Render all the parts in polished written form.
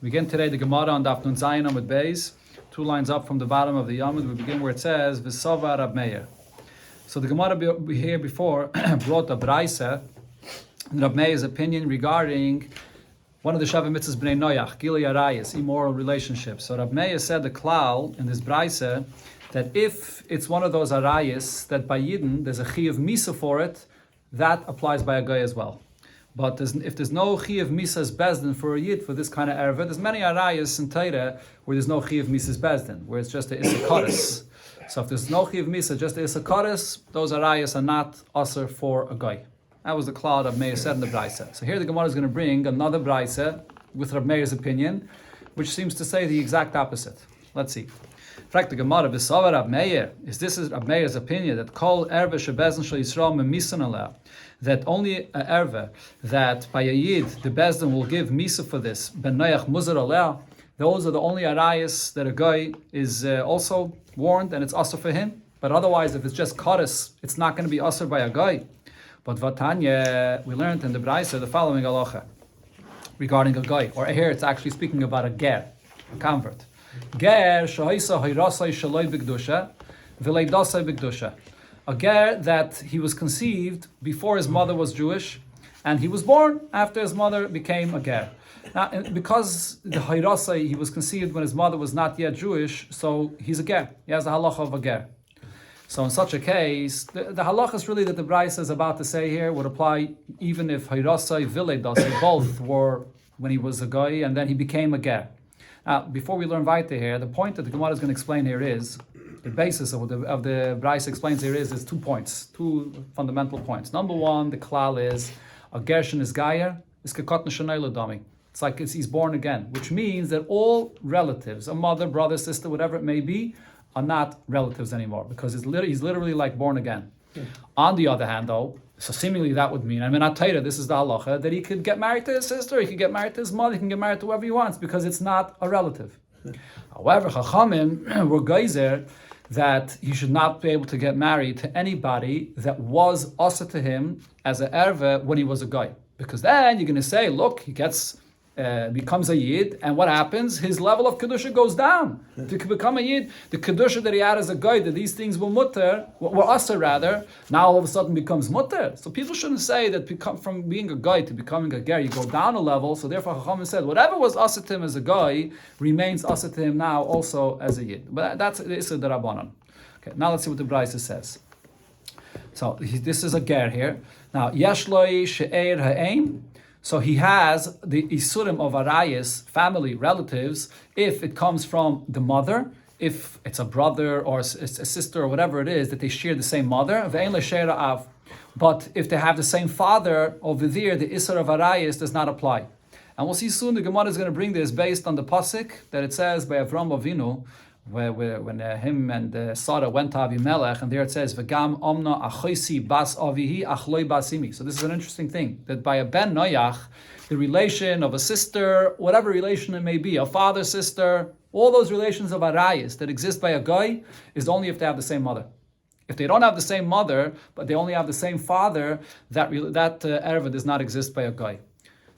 We begin today the Gemara on Daf Nun Zayin Amud Beis, 2 lines up from the bottom of the Yamud. We begin where it says V'sova Rab Meir. So the Gemara here before brought a Braisa, Rab Meir's opinion regarding one of the Shavuot mitzvahs Bnei Noach, Gilui Arayis, immoral relationships. So Rab Meir said the klal in this Braisa that if it's one of those Arayis that by Yidden there's a Chiyuv Misa for it, that applies by a Goy as well. But if there's no Chiyuv Misas Bezdin for a Yid for this kind of erva, there's many Arayas in Torah where there's no Chiyuv Misas Bezdin, where it's just a Issachadis. So if there's no Chiyuv Misa, just a Issachadis, those Arayas are not Asr for a Goy. That was the cloud Rab Meir said in the Braisa. So here the Gemara is going to bring another Braisa with Rab Meir's opinion, which seems to say the exact opposite. Let's see. The Gemara v'sava Rab Meir, is this Rab Meir's opinion that kol erva shebezin shel Yisrael memisan aleh, that only an erva that by a Yid the Bezdin will give misa for this ben noach muzar aleh, those are the only arayas that a guy is also warned and it's asr for him. But otherwise, if it's just kares, it's not going to be asr by a guy. But Vatanya, we learned in the Braisa the following halacha regarding a guy, or here it's actually speaking about a ger, a convert. Ger shahoisa hayrasai shaloi b'kedusha v'leidasai b'kedusha. A ger that he was conceived before his mother was Jewish, and he was born after his mother became a ger. Now, because the hayrasai, he was conceived when his mother was not yet Jewish, so he's a ger. He has the halacha of a ger. So in such a case, the halacha is really that the Braisa is about to say here would apply even if hayrasai v'leidasai both were when he was a guy and then he became a ger. Now, before we learn weiter here, the point that the Gemara is going to explain here is, the basis of the Braisa explains here is 2 points, 2 fundamental points. Number one, the klal is, a gershon is gayer, is kekot neshanei l'dami. It's like he's born again, which means that all relatives, a mother, brother, sister, whatever it may be, are not relatives anymore, because he's literally like born again. Yeah. On the other hand, though, so seemingly that would mean, I tell you, this is the halacha, that he could get married to his sister, he could get married to his mother, he can get married to whoever he wants, because it's not a relative. Yeah. However, Chachamim were geyser that he should not be able to get married to anybody that was asa to him as an erva when he was a guy. Because then you're going to say, look, he becomes a Yid, and what happens? His level of Kedusha goes down. To become a Yid, the Kedusha that he had as a guy, that these things were asa rather, now all of a sudden becomes mutter. So people shouldn't say that from being a guy to becoming a ger, you go down a level, so therefore Chachamim said, whatever was asa to him as a guy, remains asa to him now also as a Yid. But that's the Issa Darabanan. Okay, now let's see what the Braisa says. So this is a ger here. Now, Yeshloi she'er ha'ein. So he has the isurim of arayis, family, relatives, if it comes from the mother, if it's a brother or a sister or whatever it is, that they share the same mother. But if they have the same father over there, the isur of arayis does not apply. And we'll see soon the Gemara is going to bring this based on the pasuk that it says by Avram Avinu, when him and Sarah went to Avimelech, and there it says, "V'gam omna achoisi bas avihi achloi basimi." So this is an interesting thing, that by a ben noach, the relation of a sister, whatever relation it may be, a father, sister, all those relations of arayis that exist by a guy, is only if they have the same mother. If they don't have the same mother, but they only have the same father, that erva does not exist by a guy.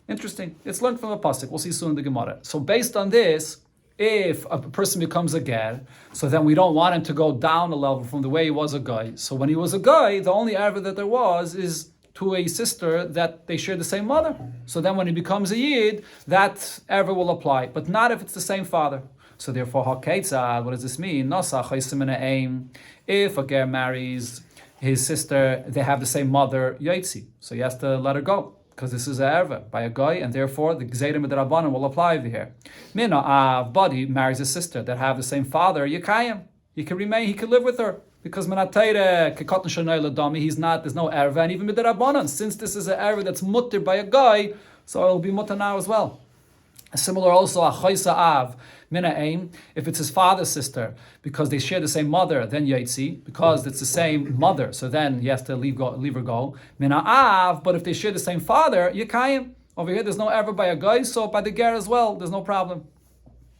Interesting. It's learned from a pasuk. We'll see soon in the Gemara. So based on this, if a person becomes a ger, so then we don't want him to go down a level from the way he was a guy. So when he was a guy, the only erva that there was is to a sister that they share the same mother. So then when he becomes a Yid, that erva will apply, but not if it's the same father. So therefore, what does this mean? If a ger marries his sister, they have the same mother, yaitzi. So he has to let her go, because this is a erva by a guy, and therefore the Gzeirim D'Rabbanan will apply over here. Mina av, but he marries a sister that have the same father, Yekayim. He can remain, he can live with her. Because Menatayre, Kekot Neshanei L'Dami, there's no erva, and even D'Rabbanan, since this is an erva that's mutter by a guy, so it'll be mutter now as well. Similar also, Achoisa Av, Mina Aim, if it's his father's sister, because they share the same mother, then Yaitzi, because it's the same mother, so then he has to leave her go. Mina Av, but if they share the same father, Yekayim. Over here, there's no erva by a guy, so by the ger as well, there's no problem.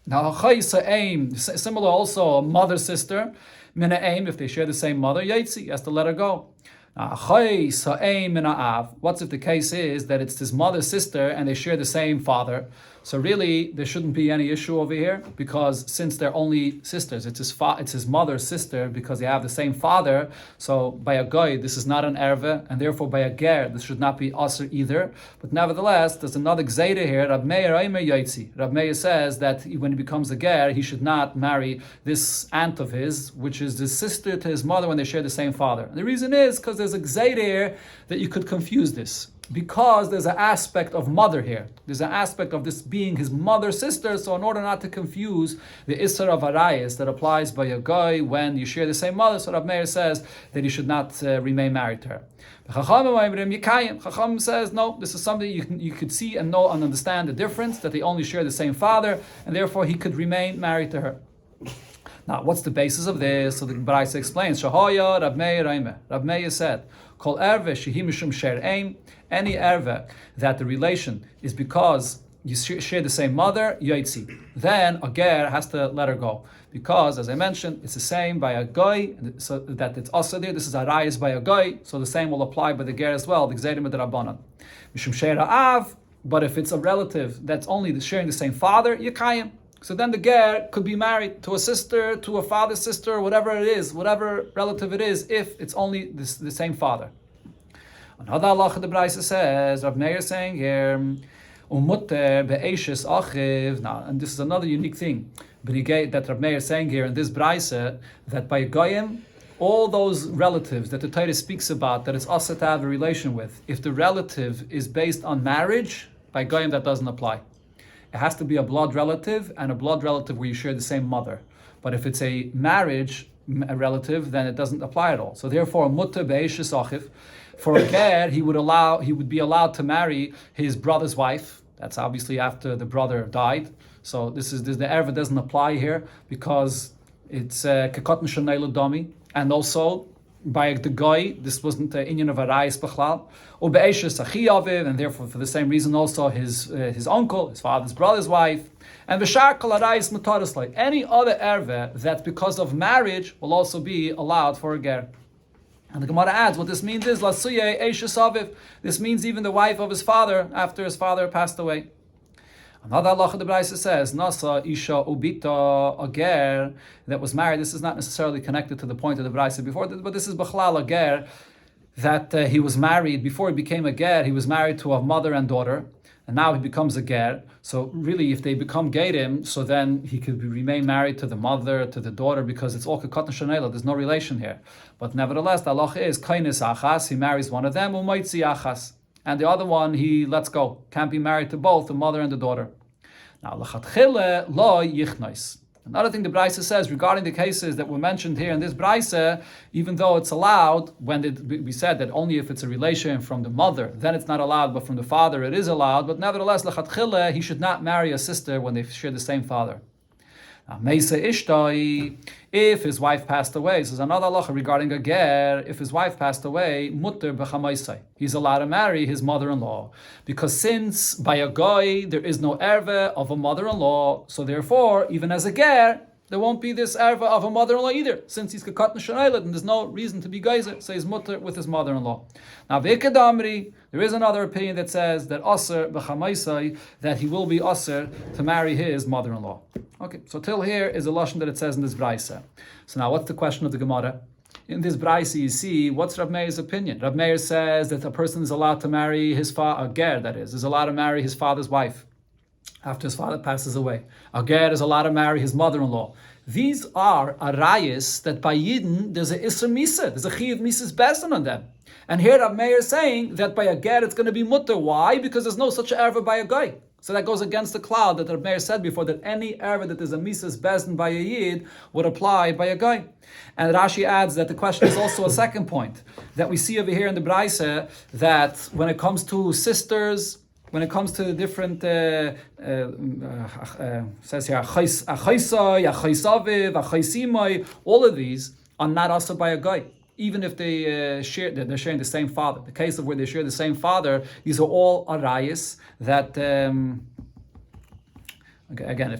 Now, Achoisa Aim, similar also, a mother, sister, Mina Aim, if they share the same mother, Yaitzi, he has to let her go. What's if the case is that it's his mother's sister and they share the same father? So really, there shouldn't be any issue over here, because since they're only sisters, it's his mother's sister, because they have the same father. So by a goy, this is not an erve, and therefore by a ger, this should not be aser either. But nevertheless, there's another gzeira here. Rab Meir Aimer Yaitzi. Rab Meir says that when he becomes a ger, he should not marry this aunt of his, which is the sister to his mother when they share the same father. And the reason is because there's a gzeira here that you could confuse this, because there's an aspect of mother here. There's an aspect of this being his mother's sister, so in order not to confuse the Isser of Arayis that applies by a guy when you share the same mother, so Rav Meir says that he should not remain married to her. Chacham says, no, this is something you could see and know and understand the difference, that they only share the same father, and therefore he could remain married to her. Now, what's the basis of this? So the Braisa explains, Shahoya Rav Meir Aimer. Rav Meir said, Kol erve shehi mishum sher'ein, any erve that the relation is because you share the same mother, yaitzi, then a ger has to let her go. Because, as I mentioned, it's the same by a guy, so that it's also there. This is a rayas by a guy, so the same will apply by the ger as well, the gzeirim d'Rabbanan. Mishum she'ra'av, but if it's a relative that's only sharing the same father, yekayim. So then the ger could be married to a sister, to a father's sister, whatever it is, whatever relative it is, if it's only the same father. Another halacha the Braisa says, Rav Meir is saying here, umutter be'eshes achiv. Now, and this is another unique thing that Rav Meir is saying here in this Braisa, that by goyim, all those relatives that the Torah speaks about, that it's also to have a relation with, if the relative is based on marriage, by goyim that doesn't apply. It has to be a blood relative, and a blood relative where you share the same mother. But if it's a marriage relative, then it doesn't apply at all. So therefore, mutter be'eshes achiv, for a ger, he would be allowed to marry his brother's wife. That's obviously after the brother died. So the erva doesn't apply here, because it's kekotn shenei domi, and also by the guy, this wasn't the inyan of arayis b'chlal. Ube'eshes achi aviv, and therefore for the same reason also his uncle, his father's brother's wife, and v'shar kol arayis mutaris lei. Any other erva that because of marriage will also be allowed for a ger. And the Gemara adds, what this means is lasuye eshes aviv. This means even the wife of his father after his father passed away. Another halacha the Braisa says, Nasa Isha Ubita, a ger that was married. This is not necessarily connected to the point of the Braisa before, but this is B'chlal, a ger that he was married. Before he became a ger, he was married to a mother and daughter, and now he becomes a ger. So really, if they become gerim, so then he could remain married to the mother, to the daughter, because it's all kekatan shanela. There's no relation here. But nevertheless, the halacha is kainis achas. He marries one of them, umaitzi achas. And the other one, he lets go. Can't be married to both, the mother and the daughter. Now, l'chatchile lo yichnois. Another thing the Braisa says regarding the cases that were mentioned here in this Braisa, even though it's allowed, we said that only if it's a relation from the mother, then it's not allowed, but from the father it is allowed. But nevertheless, l'chatchile, he should not marry a sister when they share the same father. Now, Meisa Ishtai, if his wife passed away, this is another halacha regarding a ger, if his wife passed away, mutter b'chamaisai, he's allowed to marry his mother-in-law. Because since by a goy there is no erve of a mother-in-law, so therefore, even as a ger, there won't be this erva of a mother-in-law either, since he's kekatan shanaylet, and there's no reason to be geyser, so he's mutter with his mother-in-law. Now, v'ikadamri, there is another opinion that says that aser b'chamaisai, that he will be aser to marry his mother-in-law. Okay, so till here is a lashon that it says in this Braisa. So now, what's the question of the Gemara? In this Braisa, you see, what's Rav Meir's opinion? Rav Meir says that a person is allowed to marry his a ger, that is allowed to marry his father's wife after his father passes away. A ger is allowed to marry his mother-in-law. These are arayis that by Yidden there's a Isser Misa, there's a Chiyav Misa's Besan on them. And here Rav Meir is saying that by a ger it's going to be mutter. Why? Because there's no such erva by a guy. So that goes against the cloud that Rav Meir said before, that any erva that is a Misa's Besan by a Yid would apply by a guy. And Rashi adds that the question is also a second point that we see over here in the Braisa, that when it comes to sisters, when it comes to the different, says here, all of these are not also by a guy. Even if they're sharing the same father. The case of where they share the same father, these are all arayis that, again,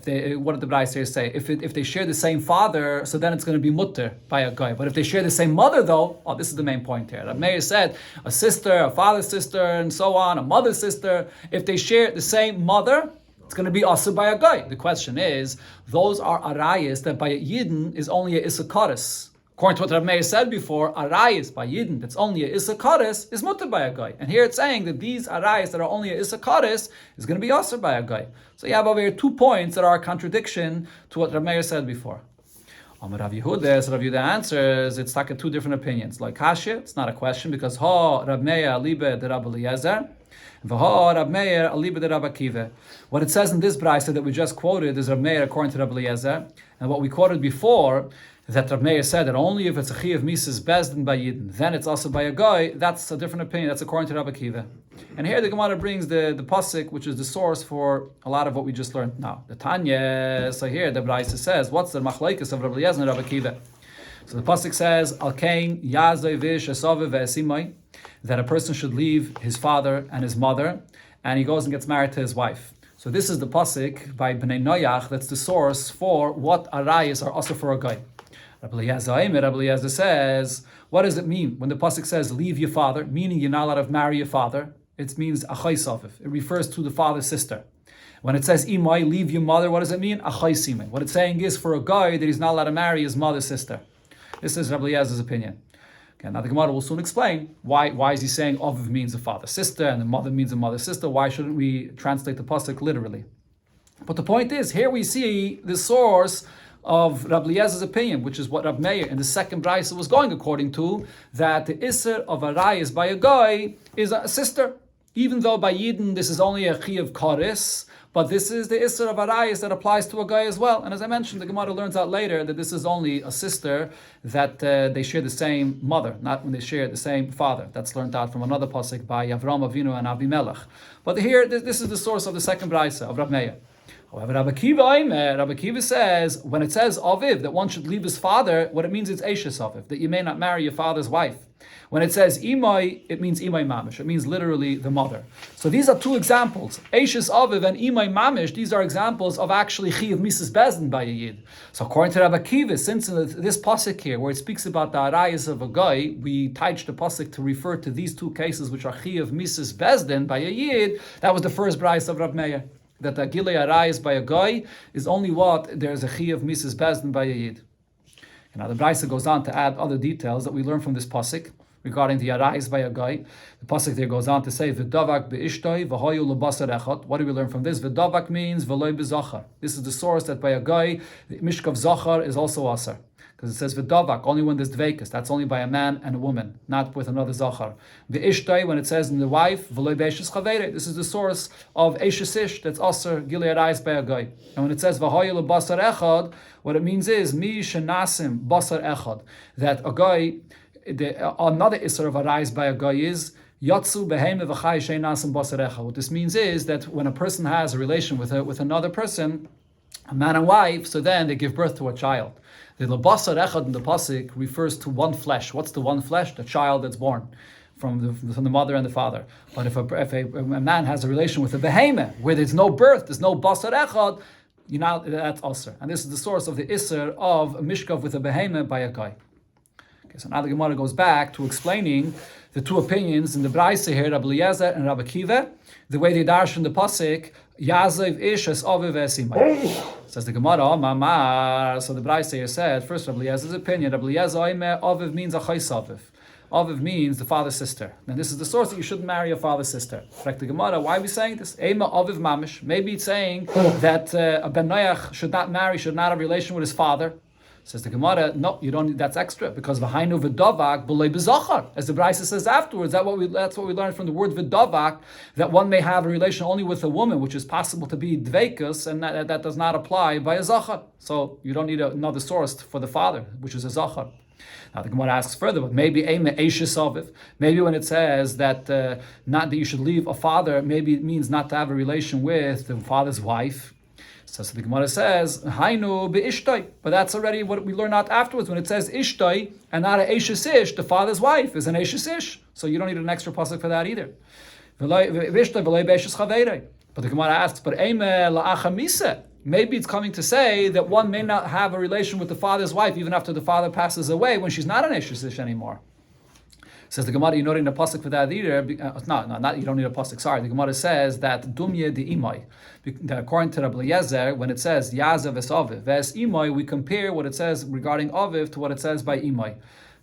what did the Braisa say? If they share the same father, so then it's going to be mutter by a guy. But if they share the same mother, though, this is the main point here. Rav Meir said a sister, a father's sister, and so on, a mother's sister. If they share the same mother, it's going to be also by a guy. The question is, those are arayas that by a yidden is only a isakaris. According to what Rav Meir said before, arayas by yidden that's only a isakaris is mutter by a guy. And here it's saying that these arayas that are only a isakaris is going to be also by a guy. So you have over here 2 points that are a contradiction to what Rav Meir said before. Rav Yehuda, so Rav Yehuda answers, it's like 2 different opinions. Like Kashya, it's not a question because Rav Meir alibe de Rav Eliezer, Rav Meir alibe de Rav Akiva. What it says in this brayso that we just quoted is Rav Meir according to Rav Eliezer, and what we quoted before is that Rav Meir said that only if it's a chi of mises bezdin by yidden, then it's also by a guy. That's a different opinion. That's according to Rav Akiva. And here the Gemara brings the pasuk, which is the source for a lot of what we just learned now. The Tanya, so here the brayso says, what's the machlekes of Rav Eliezer and Rav Akiva? So the pasuk says, Al kain yazoi vish esave ve'esimai, that a person should leave his father and his mother, and he goes and gets married to his wife. So this is the pasuk by Bnei Noach. That's the source for what arayas are also for a guy. Rabbi Eliezer says, what does it mean when the pasuk says leave your father, meaning you're not allowed to marry your father? It means achai saviv. It refers to the father's sister. When it says imai, leave your mother, what does it mean? Achai simai. What it's saying is for a guy that he's not allowed to marry his mother's sister. This is Rabbi Eliezer's opinion. Okay, now the Gemara will soon explain why is he saying aviv means a father sister and the mother means a mother sister. Why shouldn't we translate the pasuk literally? But the point is, here we see the source of Rabbi Eliezer's opinion, which is what Rav Meir in the second brayso was going according to, that the iser of arayas by a guy is a sister. Even though by Yidden this is only a chi of karis, but this is the iser of arayas that applies to a guy as well. And as I mentioned, the Gemara learns out later that this is only a sister that they share the same mother, not when they share the same father. That's learned out from another pasuk by Avram Avinu and Avimelech. But here, this is the source of the second brayso of Rav Meir. However, Rabbi Akiva says, when it says aviv, that one should leave his father, what it means is eishes aviv, that you may not marry your father's wife. When it says imai, it means imai mamish. It means literally the mother. So these are 2 examples. Eishes aviv and imai mamish, these are examples of actually chi of mises bezdin by a yid. So according to Rabbi Akiva, since in this pasuk here, where it speaks about the arayas of a guy, we touched the pasuk to refer to these 2 cases, which are chi of mises bezdin by a yid. That was the first brayso of Rav Meir, that the gilei arayas by a guy is only what there's a chi of mises bezdin by a yid. And now the brayso goes on to add other details that we learn from this pasuk regarding the arayas by a guy. The pasuk there goes on to say v'davak be'ishtoi v'hoyu l'basar echad. What do we learn from this? V'davak means v'loi b'zachar. This is the source that by a guy the mishkav zachar is also asar, because it says v'davak only when there's dveikus. That's only by a man and a woman, not with another zachar. V'ishtoi, when it says in the wife v'loi be'eshes chavere. This is the source of eshes ish. That's asar gilei arayas by a guy. And when it says v'hoyu l'basar echad, what it means is mi shenasim basar echad, that a guy, another isser of arayas by a guy is yatsu beheme v'chai sheinasim basar echad. What this means is that when a person has a relation with another person, a man and wife, so then they give birth to a child. The lebasar echad in the pasuk refers to one flesh. What's the one flesh? The child that's born from the mother and the father. But if a man has a relation with a behemah where there's no birth, there's no basar echad, that's asr. And this is the source of the isser of a mishkav with a behemah by a guy. Okay, so now the Gemara goes back to explaining the 2 opinions in the brayso here, Rabbi Eliezer and Rabbi Akiva, the way they darshan in the pasuk, Yazav ish es aviv esimai. Says the Gemara, Mamar. So the brayso here said, first Rabbi Eliezer's opinion, Rabbi Eliezer aviv means achai saviv. Aviv means the father's sister. And this is the source that you shouldn't marry a father's sister. Correct the Gemara, why are we saying this? Ema aviv mamish. Maybe it's saying that a ben noach should not have a relation with his father. Says the Gemara, no, you don't need, that's extra, because v'hainu v'davak b'lei b'zachar. As the brayso says afterwards, that's what we learned from the word v'davak, that one may have a relation only with a woman, which is possible to be dveikus, and that does not apply by a zachar. So you don't need another source for the father, which is a zachar. Now the Gemara asks further, but maybe maybe when it says that not that you should leave a father, maybe it means not to have a relation with the father's wife. So the Gemara says, Hainu be'ishtoi. But that's already what we learn out afterwards. When it says ishtoi and not a eshes ish, the father's wife is an eshes ish. So you don't need an extra pasuk for that either. But the Gemara asks, but maybe it's coming to say that one may not have a relation with the father's wife even after the father passes away when she's not an eshes ish anymore. Says the Gemara, you don't need a pasuk for that either. Not you don't need a pasuk. Sorry, the Gemara says that dumye de imay. According to Rabbi Eliezer, when it says yazav es aviv ves imay, we compare what it says regarding aviv to what it says by imay,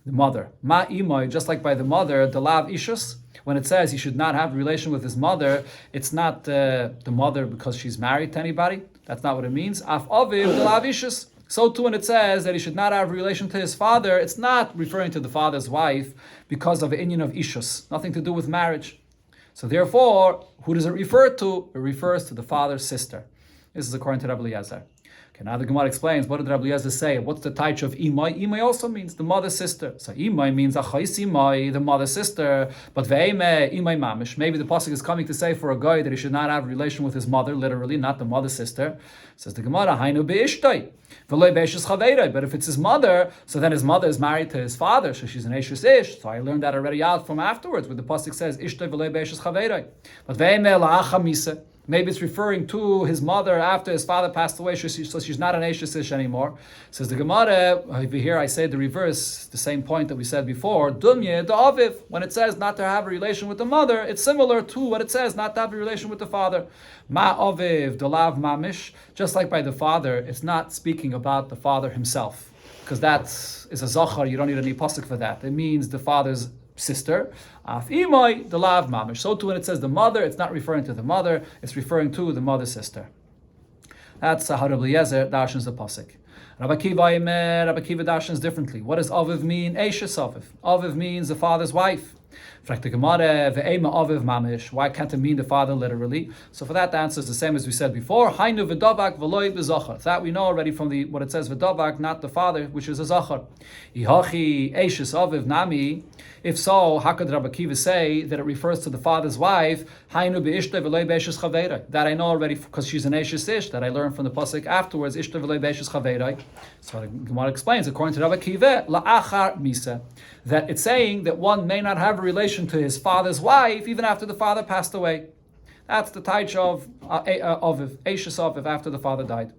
the mother. Ma imay, just like by the mother, the lav ishus. When it says he should not have a relation with his mother, it's not the mother because she's married to anybody. That's not what it means. Af aviv the lav ishus. So too when it says that he should not have a relation to his father, it's not referring to the father's wife because of the inyan of ishus, nothing to do with marriage. So therefore, who does it refer to? It refers to the father's sister. This is according to Rabbi Eliezer. Okay, now the Gemara explains, what did Rabbi Eliezer say? What's the taich of imay? Imay also means the mother's sister. So imay means achais imay, the mother's sister. But ve'ime, imay mamish. Maybe the pasuk is coming to say for a guy that he should not have a relation with his mother, literally, not the mother's sister. Says the Gemara, hainu be'ishtay. But if it's his mother, so then his mother is married to his father, so she's an Eishes Ish. So I learned that already out from afterwards, where the pasuk says Ishtay v'lei be'eshes chaveiroi. But ve'eme la'acha misa. Maybe it's referring to his mother after his father passed away, so she's not an Eishes Ish anymore. Says the Gemara, over here I say the reverse, the same point that we said before. Dumye da'aviv. When it says not to have a relation with the mother, it's similar to what it says not to have a relation with the father. Ma aviv dalav mamish. Just like by the father, it's not speaking about the father himself, because that is a zachar. You don't need any pasuk for that. It means the father's sister. Af imay dalav mamish. So too when it says the mother, it's not referring to the mother, it's referring to the mother's sister. That's how Rabbi Eliezer darshans the pasuk. Rabbi Kiva darshans differently. What does aviv mean? Eishes aviv. Aviv means the father's wife. Why can't it mean the father literally? So for that, the answer is the same as we said before. That we know already from what it says v'davak, not the father, which is a zachar. If so, how could Rabbi Kiva say that it refers to the father's wife? That I know already because she's an Eishes Ish, that I learned from the pasuk afterwards. So the Gemara explains, according to Rabbi Kiva, la'achar misa, that it's saying that one may not have a relation to his father's wife even after the father passed away. That's the taich of Aviv, Eishes Aviv, after the father died.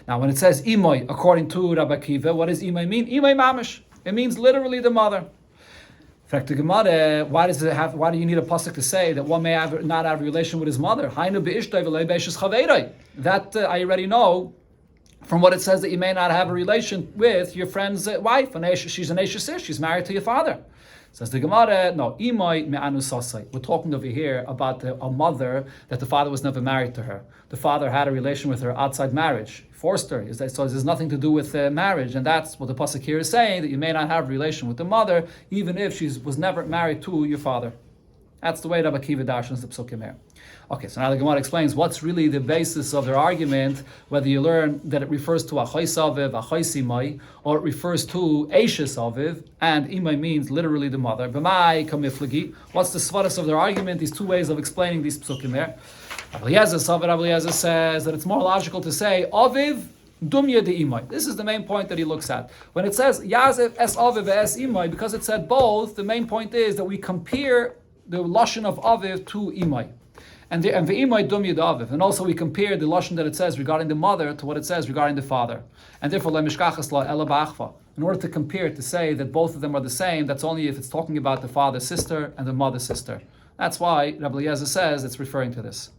Now, when it says imay, according to Rabbi Kiva, what does imay mean? Imay mamish. It means literally the mother. In fact, the Gemara, why do you need a pasuk to say that one may not have a relation with his mother? That I already know from what it says that you may not have a relation with your friend's wife. She's an Eishes Ish, she's married to your father. Says the Gemara, no, imay me'anu sasai. We're talking over here about a mother that the father was never married to her. The father had a relation with her outside marriage, forced her. So there's nothing to do with marriage, and that's what the pasuk here is saying, that you may not have a relation with the mother, even if she was never married to your father. That's the way Rabbi Kiva darshans the psukim here. Okay, so now the Gemara explains what's really the basis of their argument, whether you learn that it refers to achais aviv, achais imay, or it refers to eishes aviv, and imay means literally the mother. B'mai kamiflagi. What's the svaras of their argument? These two ways of explaining these psukim here. Rabbi Eliezer says that it's more logical to say aviv dumya de imay. This is the main point that he looks at. When it says yazev es aviv es imay, because it said both, the main point is that we compare the lashon of aviv to imay. And ve'imay dum yid aviv. And also we compare the lashon that it says regarding the mother to what it says regarding the father. And therefore, le'mishkachas la ela ba'achva. In order to compare, to say that both of them are the same, that's only if it's talking about the father's sister and the mother's sister. That's why Rabbi Eliezer says it's referring to this.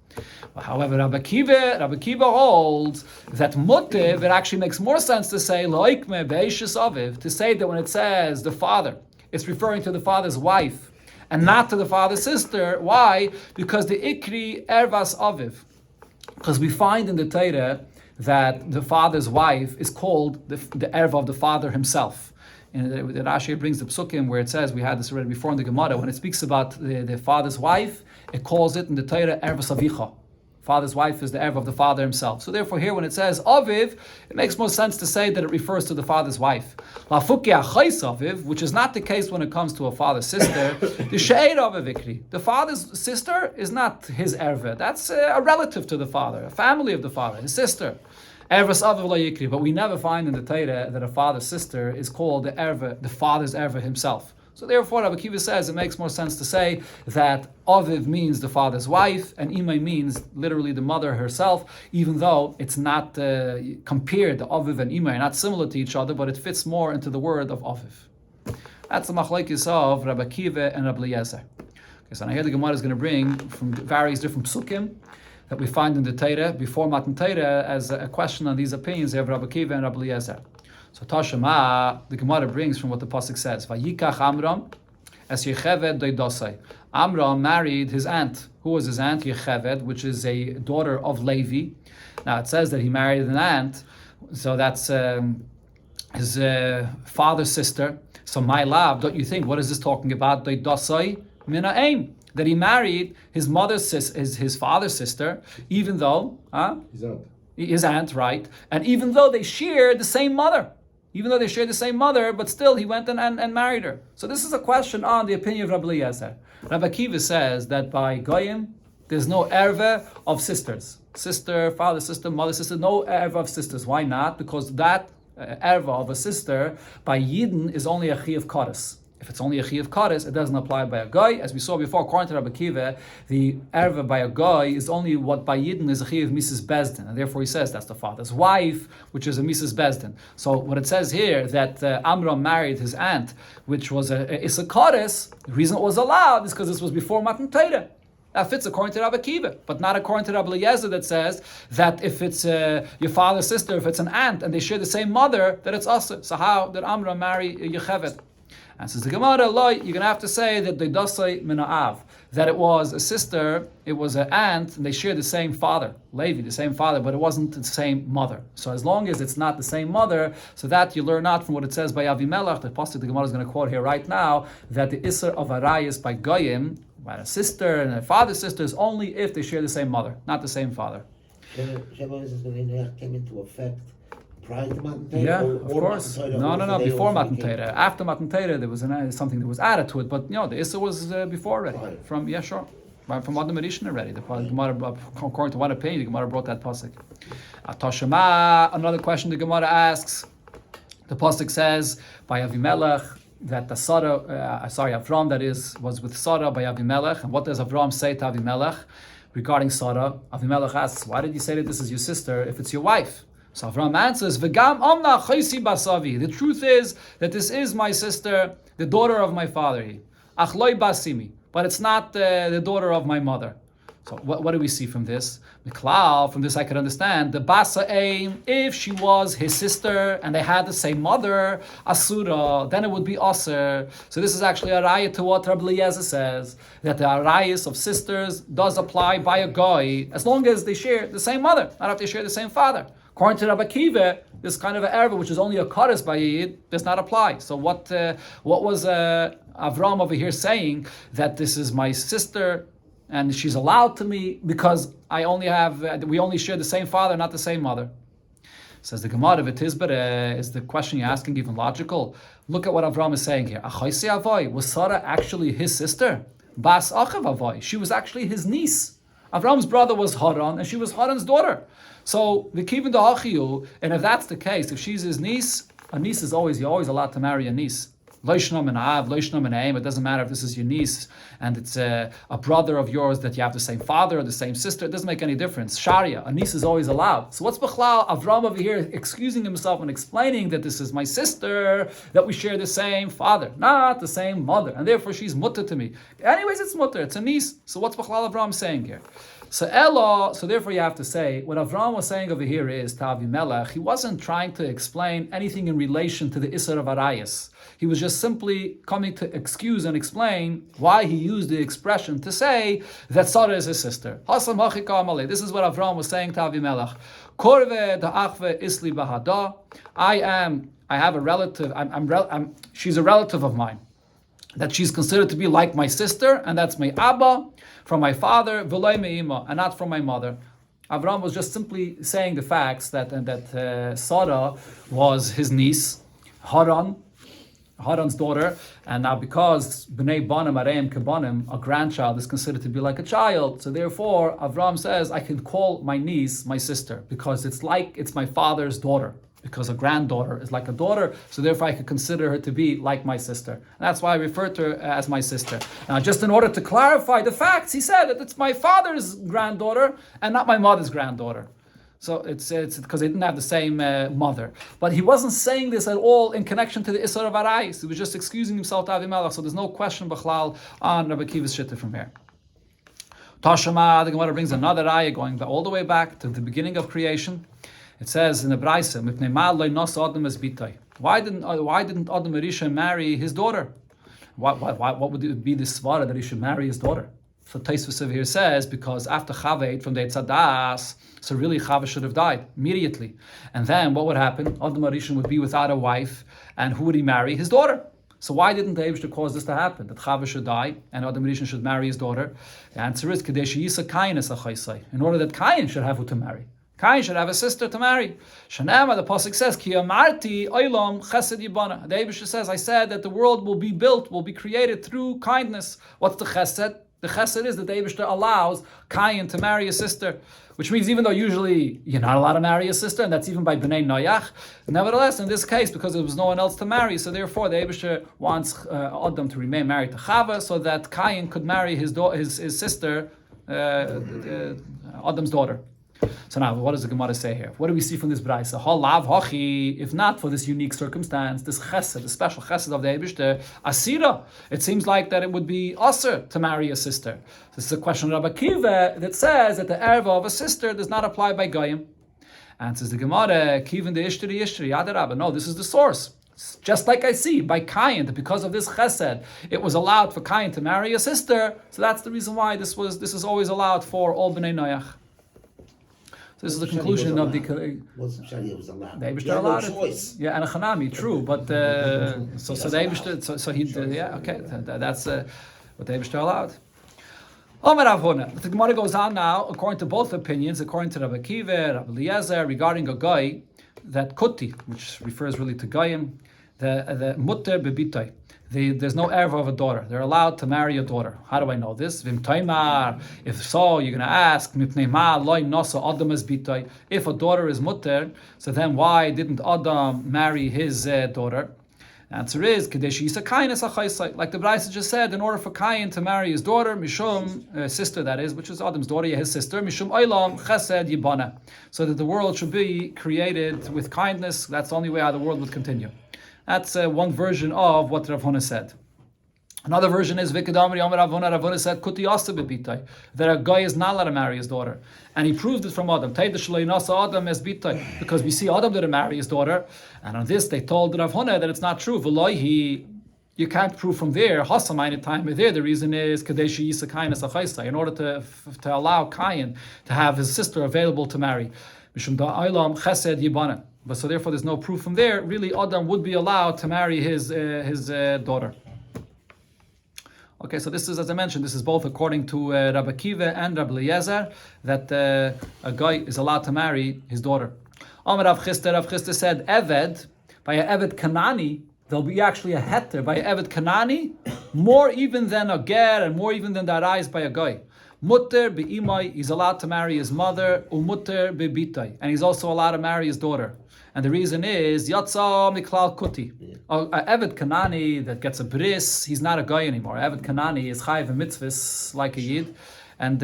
However, Rabbi Kiva holds that mutiv, it actually makes more sense to say loikme be'eishes aviv, to say that when it says the father, it's referring to the father's wife and not to the father's sister. Why? Because the ikri ervas aviv. Because we find in the Torah that the father's wife is called the erva of the father himself. And the Rashi brings the psukim where it says, we had this already before in the Gemara, when it speaks about the father's wife, it calls it in the Torah ervas avicha. Father's wife is the erva of the father himself. So therefore here when it says aviv, it makes more sense to say that it refers to the father's wife. Lafukia chais aviv, which is not the case when it comes to a father's sister. The she'er aviv ikri. The father's sister is not his erva. That's a relative to the father, a family of the father, his sister. Ervas aviv la yikri. But we never find in the Torah that a father's sister is called the erva, the father's erva himself. So therefore, Rabbi Kiva says it makes more sense to say that aviv means the father's wife, and imay means literally the mother herself, even though it's not compared, the aviv and imay are not similar to each other, but it fits more into the word of aviv. That's the machlokes of Rabbi Akiva and Rabbi Eliezer. Okay, so now here the Gemara is going to bring from various different psukim that we find in the Torah before Matan Torah as a question on these opinions of Rabbi Akiva and Rabbi Eliezer. So Tashema, the Gemara brings from what the pasuk says. Vayikach Amram es Yecheved doidosai. Amram married his aunt. Who was his aunt? Yecheved, which is a daughter of Levi. Now it says that he married an aunt, so that's his father's sister. So my love, don't you think? What is this talking about? Doidosai mina aim. That he married his mother's his father's sister, even though his aunt, right? And even though they shared the same mother. But still he went and married her. So this is a question on the opinion of Rabbi Eliezer. Rabbi Akiva says that by Goyim, there's no erva of sisters. Sister, father, sister, mother, sister, no erva of sisters. Why not? Because that erva of a sister by Yidden is only a chi of Kodesh. If it's only a chi of Kodesh, it doesn't apply by a guy. As we saw before, according to Rabbi Akiva, the erva by a guy is only what by Yidden is a chi of Mrs. Bezdin. And therefore he says that's the father's wife, which is a Mrs. Bezdin. So what it says here, that Amram married his aunt, which was a Issa Kodesh, the reason it was allowed is because this was before Matan Torah. That fits according to Rabbi Akiva, but not according to Rabbi Eliezer that says that if it's your father's sister, if it's an aunt, and they share the same mother, that it's us. So how did Amram marry Yecheved? And says the Gemara, you're going to have to say that Doidosai Mina'av, that it was a sister, it was an aunt, and they share the same father, Levi, the same father, but it wasn't the same mother. So as long as it's not the same mother, so that you learn out from what it says by Avimelech, the pasuk the Gemara is going to quote here right now, that the Isser of Arayas by Goyim, by a sister and a father's sister, is only if they share the same mother, not the same father. Came into effect prior to Matan Torah? Yeah, of course. No, before Matan Torah. After Matan Torah, there was something that was added to it, but the Issa was before already. Right. From Adam Rishon already. The Gemara, according to one opinion, the Gemara brought that pasuk. Atashama, another question the Gemara asks. The pasuk says by Avimelech that the Avram that was with Sarah by Avimelech. And what does Avram say to Avimelech regarding Sarah? Avimelech asks, why did you say that this is your sister if it's your wife? So Avram answers, V'gam omna chaysi basavi. The truth is that this is my sister, the daughter of my father. Ach loy basimi. But it's not the daughter of my mother. So what do we see from this? Miklal, from this I could understand, the basa aim, if she was his sister and they had the same mother, asura, then it would be aser. So this is actually a raya to what Rabbi Eliezer says, that the arayas of sisters does apply by a guy, as long as they share the same mother, not if they share the same father. According to Rabbi Akiva, this kind of an erva, which is only a kares by Yid, does not apply. So what was Avram over here saying, that this is my sister and she's allowed to me because we only share the same father, not the same mother? Says the Gemara, is the question you're asking even logical? Look at what Avram is saying here. Was Sarah actually his sister? Bas achav avoy. She was actually his niece. Avram's brother was Haran, and she was Haran's daughter. So the kivin dahachiyu, and if that's the case, if she's his niece, a niece is you're always allowed to marry a niece. Loishnam and Av, Loishnam and Aim. It doesn't matter if this is your niece and it's a brother of yours that you have the same father or the same sister. It doesn't make any difference. Sharia, a niece is always allowed. So what's Bechlal Avram over here excusing himself and explaining that this is my sister, that we share the same father, not the same mother, and therefore she's mutter to me. Anyways, it's mutter, it's a niece. So what's Bechlal Avram saying here? So therefore you have to say, what Avram was saying over here is, to Avimelech, he wasn't trying to explain anything in relation to the Isser of Arayas. He was just simply coming to excuse and explain why he used the expression to say that Sarah is his sister. This is what Avram was saying to Avimelech. Korve da'achve isli bahada. I have a relative, she's a relative of mine, that she's considered to be like my sister, and that's my Abba, from my father, v'loi me'ima, and not from my mother. Avram was just simply saying the facts that Sarah was his niece, Haran's daughter, and now because B'nai Banim Areim Kebanim, a grandchild, is considered to be like a child, so therefore Avram says, I can call my niece my sister, because it's my father's daughter. Because a granddaughter is like a daughter, so therefore I could consider her to be like my sister. And that's why I refer to her as my sister. Now, just in order to clarify the facts, he said that it's my father's granddaughter and not my mother's granddaughter. So it's because they didn't have the same mother. But he wasn't saying this at all in connection to the Isser of Arayis. He was just excusing himself to Avimelech. So there's no question b'chlal on Rabbi Akiva's shitta from here. Tashema, the Gemara brings another ayah going all the way back to the beginning of creation. It says in the Braisa, why didn't Adam Arisha marry his daughter? What would it be the svara that he should marry his daughter? So Taisvus over here says, because after Chava ate from the Eitzadas, so really Chava should have died immediately. And then what would happen? Adam Arisha would be without a wife, and who would he marry? His daughter. So why didn't the Eibishter cause this to happen? That Chava should die and Adam Rishon should marry his daughter? The answer is in order that Cain should have who to marry. Cain should have a sister to marry. Shanama, the pasuk says, Ki amarti olam chesed yibana. The Eibishter says, I said that the world will be built, will be created through kindness. What's the chesed? The chesed is that the Eibishter allows Cain to marry a sister, which means even though usually you're not allowed to marry a sister, and that's even by Bnei Noach, nevertheless, in this case, because there was no one else to marry, so therefore the Eibishter wants Adam to remain married to Chava, so that Cain could marry his sister, Adam's daughter. So now, what does the Gemara say here? What do we see from this Braisa? Halav hachi, if not for this unique circumstance, this chesed, the special chesed of the Eibishter, asira, it seems like that it would be aser to marry a sister. This is a question of Rabbi Akiva that says that the erva of a sister does not apply by goyim. Answers the Gemara, kivin de ishtri adarabba. No, this is the source. Just like I see by Cain, that because of this chesed, it was allowed for Cain to marry a sister. So that's the reason why this is always allowed for all bnei Noach. So this is the conclusion of the. Wasn't Shari was allowed. The Eibishter allowed no choice. it. Yeah, and a Chanami, true, but so the Eibishter, so he yeah, okay, that's what the Eibishter allowed. Omer Rav Huna. The Gemara goes on now, according to both opinions, according to Rabbi Akiva, Rabbi Eliezer, regarding a guy that kuti, which refers really to goyim, the mutter bebitai. There's no erva of a daughter. They're allowed to marry a daughter. How do I know this? Vim taimar. If so, you're going to ask, if a daughter is mutter, so then why didn't Adam marry his daughter? Answer is, like the Braisa just said, in order for Cain to marry his daughter, Mishum, sister that is, which is Adam's daughter, his sister, Mishum Olam Chesed Yibana, so that the world should be created with kindness. That's the only way how the world would continue. That's one version of what Rav Huna said. Another version is Vikadamri Amar Rav Huna said Kuti Asa Bebitai, that a guy is not allowed to marry his daughter, and he proved it from Adam. Adam as Bitai, because we see Adam didn't marry his daughter, and on this they told Rav Huna that it's not true. You can't prove from there. Hasamayne time there. The reason is Kadeshi Yisa Kain as a in order to allow Cain to have his sister available to marry. Mishum Da'aylam Chesed Yibana. But so therefore, there's no proof from there. Really, Adam would be allowed to marry his daughter. Okay, so this is, as I mentioned, this is both according to Rabbi Akiva and Rabbi Eliezer, that a guy is allowed to marry his daughter. Amar Rav Chisda said, Eved, by a Eved Kanani, there'll be actually a heter by a Eved Kanani, more even than a ger, and more even than the arais by a guy. Mutter be'imai, he's allowed to marry his mother, umutter be'bitai, and he's also allowed to marry his daughter. And the reason is, Yatsa miklal kuti. Eved Kanani that gets a bris, he's not a guy anymore. Eved Kanani is chayiv and mitzvahs like a yid, and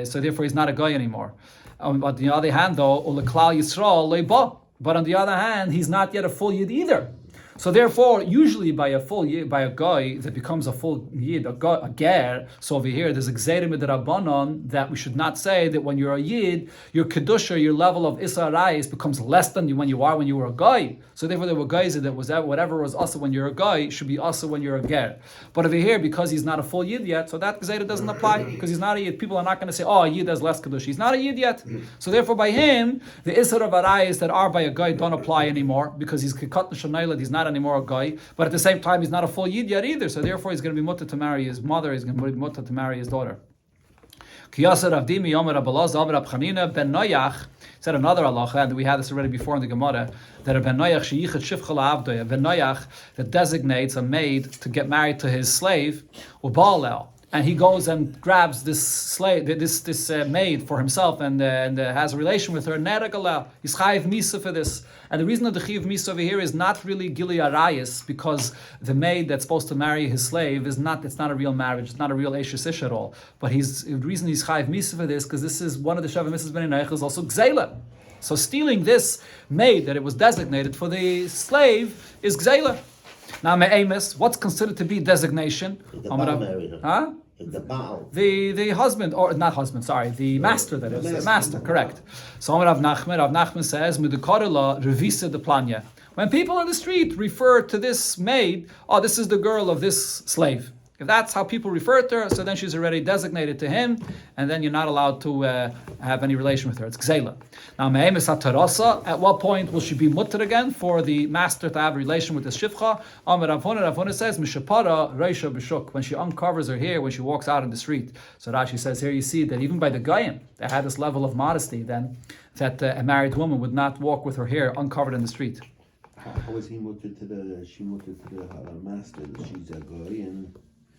so therefore he's not a guy anymore. But on the other hand, though, uleklal Yisrael leiba. But on the other hand, he's not yet a full yid either. So therefore, usually by a full yid, by a guy that becomes a full yid, a ger. So over here, there's a gzerim midrabanan that we should not say that when you're a yid, your kedusha, your level of isar rayis becomes less than when you were a guy. So therefore, there were guys that was whatever was also when you're a guy should be also when you're a ger. But over here, because he's not a full yid yet, so that gzerim doesn't apply because he's not a yid. People are not going to say, oh, a yid has less kedusha. He's not a yid yet. So therefore, by him, the isar of arayis that are by a guy don't apply anymore because he's kekat n'shanayla. He's not anymore a guy, but at the same time he's not a full yid yet either, so therefore he's going to be mutter to marry his mother, he's going to be mutter to marry his daughter. Said another halacha, and we had this already before in the Gemara, that a ben noyach that designates a maid to get married to his slave, and he goes and grabs this slave, this maid for himself, and has a relation with her. He's chayiv misa for this. And the reason of the chayiv misa over here is not really gili arayis, because the maid that's supposed to marry his slave it's not a real marriage. It's not a real eshes ish at all. But the reason he's chayiv misa for this because this is one of the shavim misas b'nei Noach is also gzeila. So stealing this maid that it was designated for the slave is gzeila. Now, me'emes, what's considered to be designation? If the Baal married her. Huh? If the Baal. The husband, or not husband, sorry, the master that is, the master, correct. So Rav Nachman says, Midukarila revisa de planya. When people on the street refer to this maid, oh, this is the girl of this slave. If that's how people refer to her, so then she's already designated to him, and then you're not allowed to have any relation with her. It's gzeila. Now, me'emes hatarasa, at what point will she be mutter again for the master to have a relation with the shivcha? Rav Huna says, mishapara reisha b'shuk, when she uncovers her hair, when she walks out in the street. So Rashi says here, you see that even by the Goyim, they had this level of modesty then, that a married woman would not walk with her hair uncovered in the street. How is he mutter to the master that she's a guy and...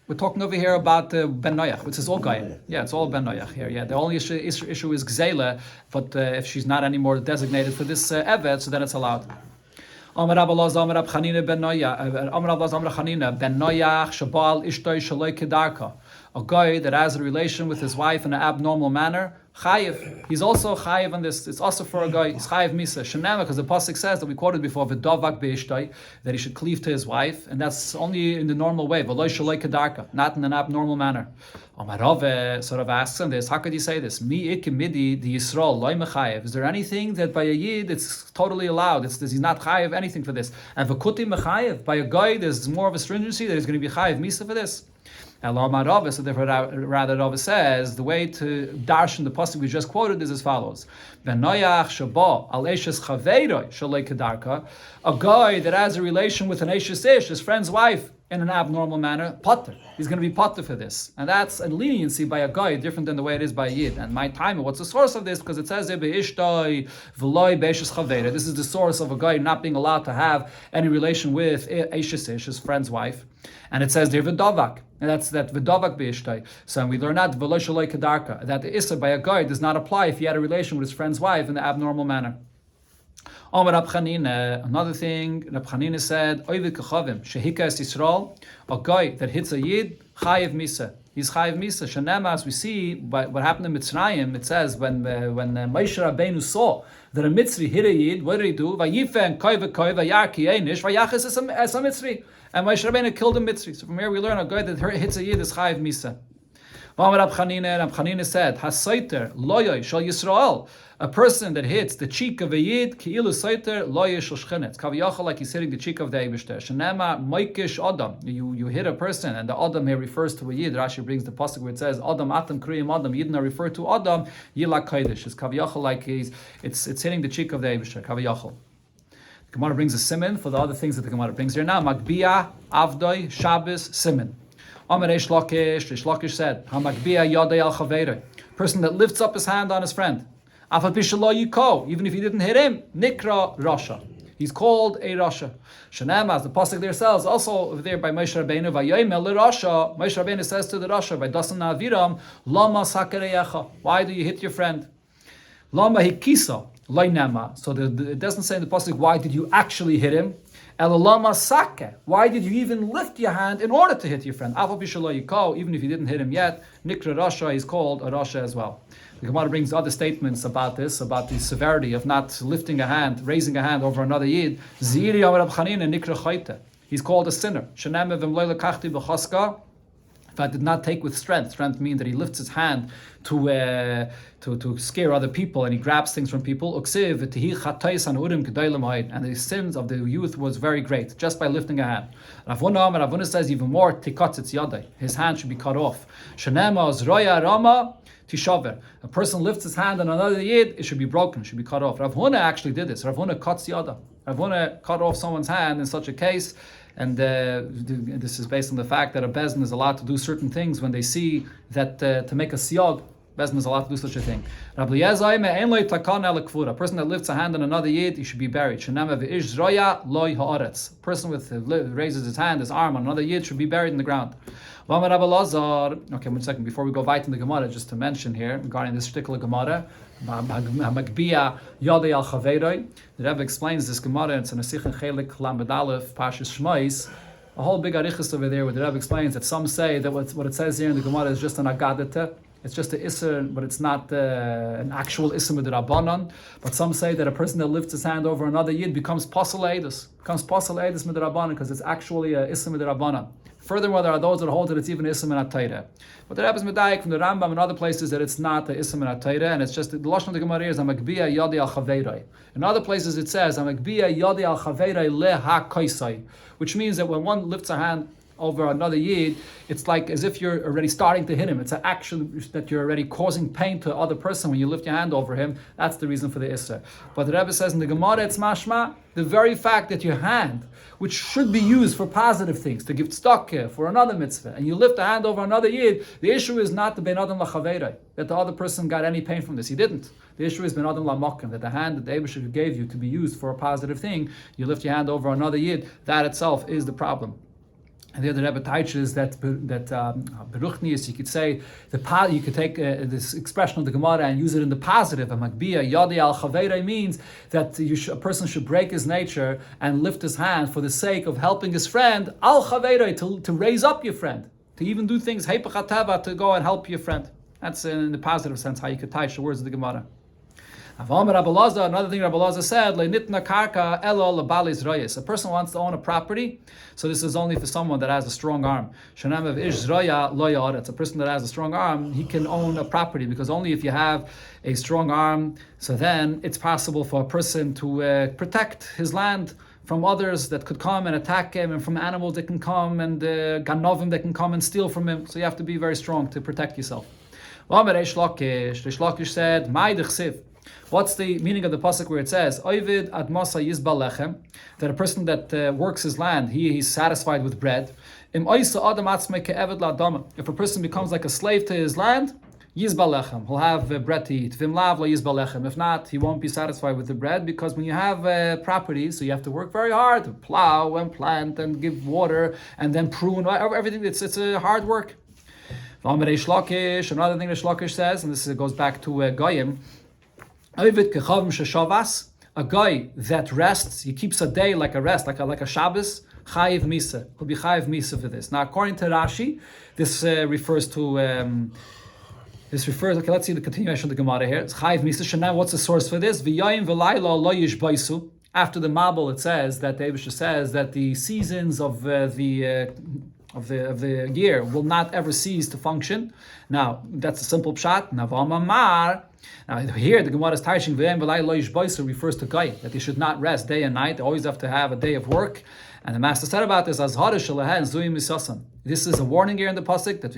We're talking over here about Ben Noach, which is all Goyim. Yeah, it's all Ben Noach here. Yeah, the only issue is Gzeila, but if she's not anymore designated for this Evet, so then it's allowed. Amar Rabbi Elazar, Amar Rabbi Chanina ben Noach, Amar Rabbi Elazar, Amar Chanina ben Noach, Shabal Ishtoi Shaloi Kedarka. A guy that has a relation with his wife in an abnormal manner, chayiv. He's also chayiv on this. It's also for a guy. He's chayiv misa. Shenema, because the pasuk says that we quoted before, v'davak be'ishtoi, that he should cleave to his wife, and that's only in the normal way. V'loi shaloi kedarka, not in an abnormal manner. Amar Rave sort of asks him this. How could he say this? Mi ikimidi the Yisrael loy mechayiv. Is there anything that by a yid it's totally allowed? He's not chayiv anything for this. And v'kuti mechayiv, by a guy there's more of a stringency that he's going to be chayiv misa for this. So therefore, rather Rava says the way to darshan the pasuk we just quoted is as follows: a guy that has a relation with an eshes ish, his friend's wife, in an abnormal manner, potter. He's going to be potter for this, and that's a leniency by a guy different than the way it is by a yid. And my time, what's the source of this? Because it says this is the source of a guy not being allowed to have any relation with eshes ish, his friend's wife. And it says there v'davak, and that's that v'davak be'ishtai. So we learn that v'lo shaloi kedarka, that the issa by a guy does not apply if he had a relation with his friend's wife in the abnormal manner. Amar Rab Chanina, another thing, Rab Chanina said, Oivid kachavim, shehika es Yisrael, a guy that hits a yid, chayiv misa. He's chayiv misa. Shanema, as we see, by what happened in Mitzrayim, it says, when Moshe Rabbeinu saw that a Mitzri hit a yid, what did he do? Vayifen koiva yarki einish, vayaches es a Mitzri. And Moshe Rabbeinu killed a Mitzri. So from here we learn a guy that hits a yid is chayiv misa. Rab Chanina said, Hasaiter loyoy shal Yisrael, a person that hits the cheek of a yid, ki'ilu saiter loyoy shal shchenetz, kaviyachal, like he's hitting the cheek of the Eibishter. Shenema moikish adam, you hit a person, and the adam here refers to a yid. Rashi brings the pasuk where it says, Adam atam kriyim adam, yidna refer to adam, yilak kodesh. It's kaviyachal, like it's hitting the cheek of the Eibishter, kaviyachal. The Gemara brings a siman for the other things that the Gemara brings here now. Magbia, Avdoi, Shabbos, siman. Amar Reish Lakish said, Hamakbia Yadei al Chaveirei, person that lifts up his hand on his friend. Afal Pishalo Yiko, even if he didn't hit him, Nikra Rasha. He's called a Rasha. Shanam, as the pasuk there says, also over there by Moshe Rabbeinu, Vayomel Rasha. Moshe Rabbeinu says to the Rasha, by Dasan Aviram, Lama Sakareyecha. Why do you hit your friend? Lama Hikisa Loinema. So it doesn't say in the pasuk, why did you actually hit him? Elalama Sake. Why did you even lift your hand in order to hit your friend? Afal Pishalo Yiko, even if you didn't hit him yet, Nikra Rasha is called a Rasha as well. The Gemara brings other statements about this, about the severity of not lifting a hand, raising a hand over another yid. Ziri Rab Chanina Nikra Chayte. He's called a sinner. Shename v'mloy lekachti b'chaska. If I did not take with strength. Strength means that he lifts his hand to scare other people, and he grabs things from people. And the sins of the youth was very great, just by lifting a hand. Rav Huna says even more, his hand should be cut off. A person lifts his hand on another yid, it should be broken, it should be cut off. Rav Huna actually did this. Rav Huna cuts yada. Rav Huna cut off someone's hand in such a case, and this is based on the fact that a bezdin is allowed to do certain things when they see that to make a siyag, bezdin is allowed to do such a thing. A person that lifts a hand on another yid, he should be buried. A person raises his hand, his arm on another yid should be buried in the ground. Okay, 1 second. Before we go right in the Gemara, just to mention here regarding this particular Gemara, Makbiya Yadei al Chaveiroi. The Rebbe explains this Gemara. It's in a Sikh Chelik Lamed Aleph Pashas Shmais. A whole big arichas over there where the Rebbe explains that some say that what it says here in the Gemara is just an agadata. It's just an Isser, but it's not an actual Isser Midrabanan. But some say that a person that lifts his hand over another Yid becomes Pasal Eidus. Becomes Pasal Eidus Midrabanan because it's actually a Isser Midrabanan. Furthermore, there are those that hold that it's even Isser Min HaTorah. But the Rebbe is Medayik from the Rambam and other places that it's not the Isser Min HaTorah, and it's just the Lashon of the Gemara is Amakbiya Yadi Al Chaveiroi. In other places it says Amakbiya Yadi Al Chaveiroi Le Ha Kaisai, which means that when one lifts a hand over another Yid, it's like as if you're already starting to hit him. It's an action that you're already causing pain to the other person when you lift your hand over him. That's the reason for the Isser. But the Rebbe says in the Gemara, it's mashma, the very fact that your hand, which should be used for positive things, to give tzedakah, for another mitzvah, and you lift a hand over another Yid, the issue is not the ben adam lachaveiroi, that the other person got any pain from this. He didn't. The issue is ben adam lamokim, that the hand that the Eibusher gave you to be used for a positive thing, you lift your hand over another Yid, that itself is the problem. And the other Rebbe teaches that beruchnius, you could say you could take this expression of the Gemara and use it in the positive. A makbiya yadi al chaveiroi means that a person should break his nature and lift his hand for the sake of helping his friend al chaveiroi, to raise up your friend, to even do things heipach hateva, to go and help your friend. That's in the positive sense how you could teach the words of the Gemara. Another thing Rabbi Lazar said, a person wants to own a property, so this is only for someone that has a strong arm. It's a person that has a strong arm, he can own a property, because only if you have a strong arm, so then it's possible for a person to protect his land from others that could come and attack him, and from animals that can come, and ganovim that can come and steal from him. So you have to be very strong to protect yourself. Reish Lakish said, what's the meaning of the pasuk where it says Ovid ad masa yizbal lechem, that a person that works his land, he's satisfied with bread. If a person becomes like a slave to his land, yizbal lechem, he'll have bread to eat. Vim lav lo yizbal lechem. If not, he won't be satisfied with the bread, because when you have property, so you have to work very hard to plow and plant and give water and then prune everything. It's a hard work. Another thing Reish Lakish says, and this goes back to Goyim, a guy that rests, he keeps a day like a rest, like a Shabbos, chayiv misa. He'll be chayiv misa for this. Now, according to Rashi, this refers to. Okay, let's see the continuation of the Gemara here. It's chayiv misa. Shana, what's the source for this? V'yayim v'layla lo yishbaisu. After the Mabul, it says that the Eibusher says that the seasons of the year will not ever cease to function. Now, that's a simple pshat. Now here the Gemara is teaching refers to Gai, that they should not rest day and night. They always have to have a day of work. And the Master said about this, this is a warning here in the pasuk that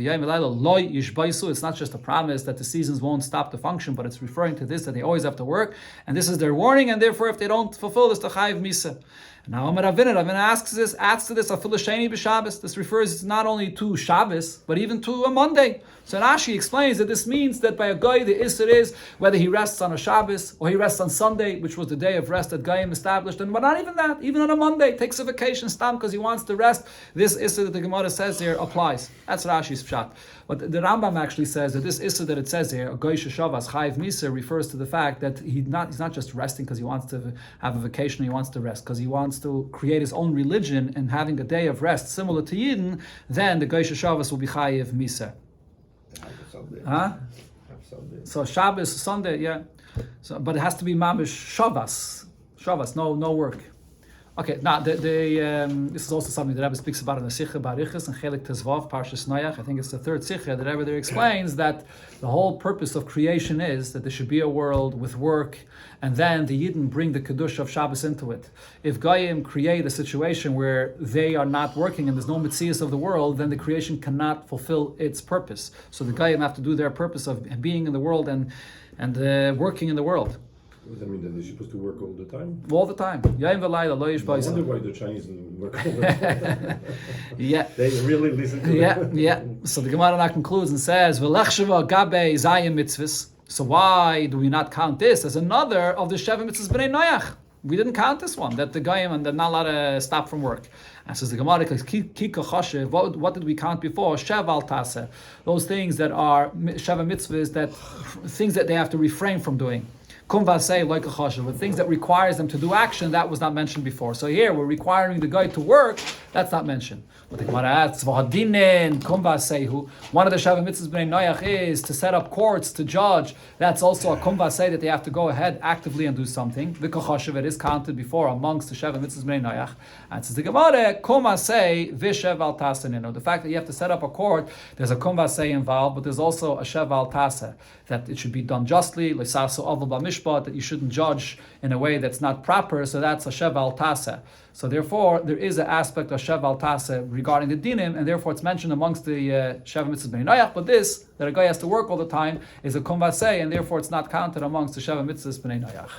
it's not just a promise that the seasons won't stop to function, but it's referring to this, that they always have to work, and this is their warning, and therefore if they don't fulfill this, the chayiv misa. Now Ravina adds to this afilu sheni b'Shabbos. This refers not only to Shabbos, but even to a Monday. So Rashi explains that this means that by a guy the Isser is whether he rests on a Shabbos or he rests on Sunday, which was the day of rest that Goyim established, and but not even that, even on a Monday, takes a vacation stam because he wants to rest. This Isser that the Gemara says here applies. That's Rashi's pshat. But the Rambam actually says that this Isser that it says here, a Goy Sheshavas Chayiv Misa, refers to the fact that he's not just resting because he wants to have a vacation, he wants to rest because he wants to create his own religion and having a day of rest similar to Yidden. Then the Goy Sheshavas will be Chayiv Misa. Huh? So Shabbos, Sunday, yeah. So, but it has to be Mamish Shavas, no work. Okay, now this is also something that Rebbe speaks about in the Sikha Barichas and Chelik Tezvav Parshas Noach. I think it's the third Sikha that Rebbe there explains that the whole purpose of creation is that there should be a world with work, and then the Yidden bring the Kedusha of Shabbos into it. If Goyim create a situation where they are not working and there's no Metzias of the world, then the creation cannot fulfill its purpose. So the Goyim have to do their purpose of being in the world and working in the world. Does that mean that they're supposed to work all the time? All the time. I wonder why the Chinese don't work all the time. Yeah. They really listen to Yeah. So the Gemara now concludes and says, "V'lechshava gabe zayim mitzvahs." So why do we not count this as another of the Sheva mitzvahs b'nei Noach? We didn't count this one, that the Goyim and they're not allowed to stop from work. And says the Gemara, what did we count before? Sheval Taseh. Those things that are Sheva mitzvahs, that things that they have to refrain from doing. kum vasei loy kachashav, with things that requires them to do action, that was not mentioned before. So here we're requiring the guy to work, that's not mentioned. But the Gemara asks, v'hadinen kum vaseihu. One of the Sheva mitzvahs b'nei Noach is to set up courts to judge. That's also a kum vasei, that they have to go ahead actively and do something. The kachashav, it is counted before amongst the Sheva mitzvahs b'nei Noach. And says the Gemara, kum vasei v'shev al tasaninu. The fact that you have to set up a court, there's a kum vasei involved, but there's also a shev al taseh, that it should be done justly, l'sasu avol b'mishpat, that you shouldn't judge in a way that's not proper, so that's a shev al taseh. So therefore, there is an aspect of shev al taseh regarding the dinim, and therefore it's mentioned amongst the Sheva mitzvahs b'nei Noach, but this, that a guy has to work all the time, is a kum vasei, and therefore it's not counted amongst the Sheva mitzvahs b'nei Noach.